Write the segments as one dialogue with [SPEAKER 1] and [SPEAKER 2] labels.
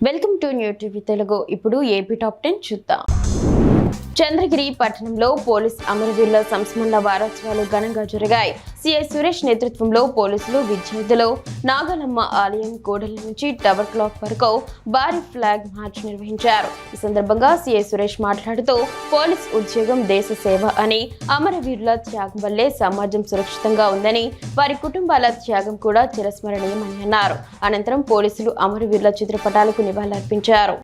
[SPEAKER 1] Welcome to new TV Telugu. ఇప్పుడు AP top 10 చూద్దాం. చంద్రగిరి పట్టణంలో పోలీస్ అమరవీరుల సంస్మరణ వారోత్సవాలు ఘనంగా జరిగాయి. సిఐ సురేష్ నేతృత్వంలో పోలీసులు, విద్యార్థులు నాగలమ్మ ఆలయం కూడలి నుంచి టవర్ క్లాక్ వరకు భారీ ఫ్లాగ్ మార్చ్ నిర్వహించారు. ఈ సందర్భంగా సిఐ సురేష్ మాట్లాడుతూ పోలీస్ ఉద్యోగం దేశ సేవ అని, అమరవీరుల త్యాగం వల్లే సమాజం సురక్షితంగా ఉందని, వారి కుటుంబాల త్యాగం కూడా చిరస్మరణీయమని అన్నారు. అనంతరం పోలీసులు అమరవీరుల చిత్రపటాలకు నివాళులర్పించారు.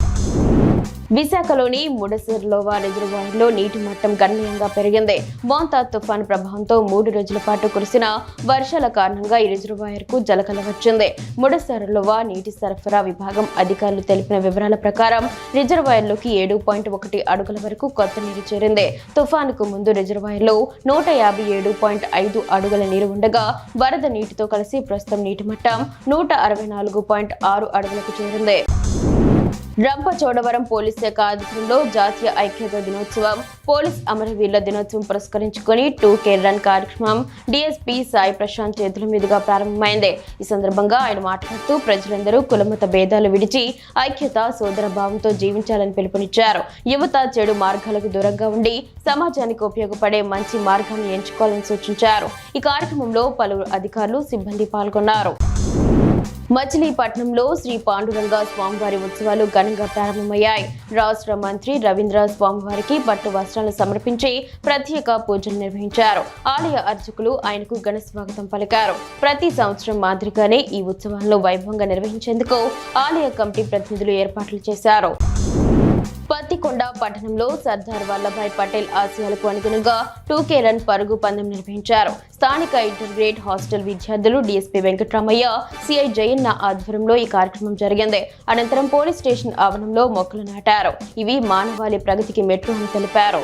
[SPEAKER 1] విశాఖలోని ముడసిర్లోవా రిజర్వాయర్లో నీటి మట్టం గణనీయంగా పెరిగింది. మోంతా తుఫాను ప్రభావంతో 3 రోజుల పాటు కురిసిన వర్షాల కారణంగా ఈ రిజర్వాయర్కు జలకల వచ్చింది. ముడసిర్లోవా నీటి సరఫరా విభాగం అధికారులు తెలిపిన వివరాల ప్రకారం రిజర్వాయర్లోకి 7.1 అడుగుల వరకు కొత్త నీరు చేరింది. తుఫానుకు ముందు రిజర్వాయర్లో 157.5 అడుగుల నీరు ఉండగా వరద నీటితో కలిసి ప్రస్తుతం నీటి మట్టం 164.6 అడుగులకు చేరింది. రంపచోడవరం పోలీస్ శాఖ ఆధ్వర్యంలో జాతీయ ఐక్యతా దినోత్సవం, పోలీస్ అమరవీరుల దినోత్సవం పురస్కరించుకుని 2K రన్ కార్యక్రమం డీఎస్పీ సాయి ప్రశాంత్ చేతుల మీదుగా ప్రారంభమైంది. ఈ సందర్భంగా ఆయన మాట్లాడుతూ ప్రజలందరూ కులమత భేదాలు విడిచి ఐక్యత, సోదర భావంతో జీవించాలని పిలుపునిచ్చారు. యువత చెడు మార్గాలకు దూరంగా ఉండి సమాజానికి ఉపయోగపడే మంచి మార్గాన్ని ఎంచుకోవాలని సూచించారు. ఈ కార్యక్రమంలో పలువురు అధికారులు, సిబ్బంది పాల్గొన్నారు. మచిలీపట్నంలో శ్రీ పాండురంగ స్వామివారి ఉత్సవాలు ఘనంగా ప్రారంభమయ్యాయి. రాష్ట్ర మంత్రి రవీంద్ర స్వామివారికి పట్టు వస్త్రాలు సమర్పించి ప్రత్యేక పూజలు నిర్వహించారు. ఆలయ అర్చకులు ఆయనకు ఘన స్వాగతం పలికారు. ప్రతి సంవత్సరం మాదిరిగానే ఈ ఉత్సవాలను వైభవంగా నిర్వహించేందుకు ఆలయ కమిటీ ప్రతినిధులు ఏర్పాట్లు చేశారు. పత్తికొండ పట్టణంలో సర్దార్ వల్లభాయ్ పటేల్ ఆశయాలకు అనుగుణంగా 2K రన్ పరుగు పందెం నిర్వహించారు. స్థానిక ఇంటర్గ్రేట్ హాస్టల్ విద్యార్థులు, డీఎస్పీ వెంకట్రామయ్య, సిఐ జయన్న ఆధ్వర్యంలో ఈ కార్యక్రమం జరిగింది. అనంతరం పోలీస్ స్టేషన్ ఆవరణంలో మొక్కలు నాటారు. ఇవి మానవాళి ప్రగతికి మెట్లు అని తెలిపారు.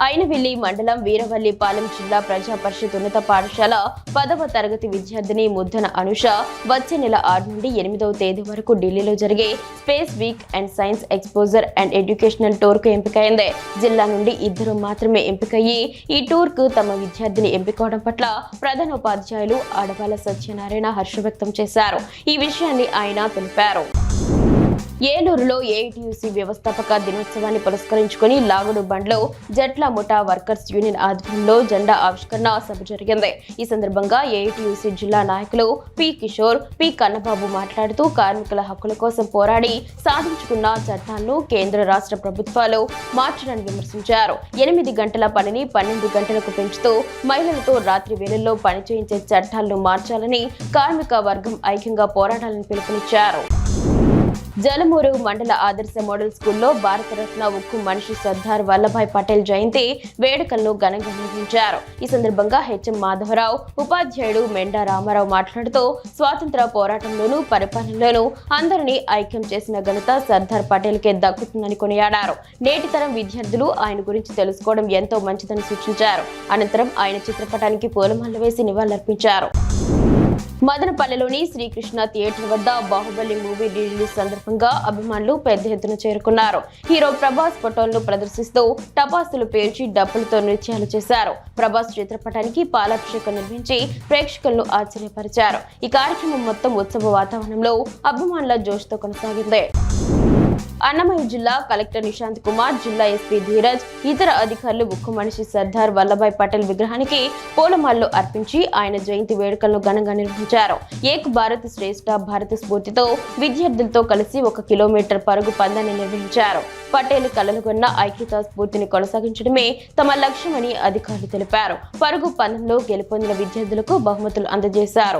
[SPEAKER 1] అయినవిల్లి మండలం వీరవల్లిపాలెం జిల్లా ప్రజా పరిషత్ ఉన్నత పాఠశాల 10వ తరగతి విద్యార్థిని ముద్దన అనుష వచ్చే నెల 6 నుండి 8వ తేదీ వరకు ఢిల్లీలో జరిగే space week and science exposure and educational tour కు ఎంపికైంది. జిల్లా నుండి 2 మాత్రమే ఎంపికయ్యి ఈ టూర్ కు తమ విద్యార్థిని ఎంపికవడం పట్ల ప్రధాన ఉపాధ్యాయులు ఆడవాల సత్యనారాయణ హర్షం వ్యక్తం చేశారు. ఈ విషయాన్ని ఆయన తెలిపారు. ఏలూరులో ఏఐటీయూసీ వ్యవస్థాపక దినోత్సవాన్ని పురస్కరించుకుని లాగుడు బండ్లో జట్ల ముఠా వర్కర్స్ యూనియన్ ఆధ్వర్యంలో జెండా ఆవిష్కరణ సభ జరిగింది. ఈ సందర్భంగా ఏఐటీయూసీ జిల్లా నాయకులు పి కిషోర్, పి కన్నబాబు మాట్లాడుతూ కార్మికుల హక్కుల కోసం పోరాడి సాధించుకున్న చట్టాలను కేంద్ర, రాష్ట్ర ప్రభుత్వాలు మార్చడాన్ని విమర్శించారు. 8 గంటల పనిని 12 గంటలకు పెంచుతూ మహిళలతో రాత్రి వేళల్లో పని చేయించే చట్టాలను మార్చాలని కార్మిక వర్గం ఐక్యంగా పోరాడాలని పిలుపునిచ్చారు. జలమూరు మండల ఆదర్శ మోడల్ స్కూల్లో భారతరత్న ఉక్కు మనిషి సర్దార్ వల్లభాయ్ పటేల్ జయంతి వేడుకలను ఘనంగా నిర్వహించారు. ఈ సందర్భంగా హెచ్ఎం మాధవరావు, ఉపాధ్యాయుడు మెండా రామారావు మాట్లాడుతూ స్వాతంత్ర పోరాటంలోనూ పరిపాలనలోనూ అందరినీ ఐక్యం చేసిన ఘనత సర్దార్ పటేల్కే దక్కుతుందని కొనియాడారు. నేటి తరం విద్యార్థులు ఆయన గురించి తెలుసుకోవడం ఎంతో మంచిదని సూచించారు. అనంతరం ఆయన చిత్రపటానికి పూలమాల వేసి నివాళులర్పించారు. మదనపల్లెలోని శ్రీకృష్ణ థియేటర్ వద్ద బాహుబలి మూవీ రిలీజ్ సందర్భంగా అభిమానులు పెద్ద ఎత్తున చేరుకున్నారు. హీరో ప్రభాస్ ఫోటోలను ప్రదర్శిస్తూ టపాసులు పేల్చి డప్పులతో నృత్యాలు చేశారు. ప్రభాస్ చిత్రపటానికి పాలాభిషేకం నిర్వహించి ప్రేక్షకులను ఆశ్చర్యపరిచారు. ఈ కార్యక్రమం మొత్తం ఉత్సవ వాతావరణంలో అభిమానుల జోష్తో కొనసాగింది. అన్నమయ్య జిల్లా కలెక్టర్ నిశాంత్ కుమార్, జిల్లా ఎస్పీ ధీరజ్, ఇతర అధికారులు ఉక్కు మనిషి సర్దార్ వల్లభాయ్ పటేల్ విగ్రహానికి పూలమాలలు అర్పించి ఆయన జయంతి వేడుకలను ఘనంగా నిర్వహించారు. ఏక్ భారత్ శ్రేష్ఠ భారత్ స్ఫూర్తితో విద్యార్థులతో కలిసి 1 కిలోమీటర్ పరుగు పందాన్ని నిర్వహించారు. పటేల్ కలలుగొన్న ఐక్యతా స్ఫూర్తిని కొనసాగించడమే తమ లక్ష్యమని అధికారులు తెలిపారు. పరుగు పందెంలో గెలుపొందిన విద్యార్థులకు బహుమతులు అందజేశారు.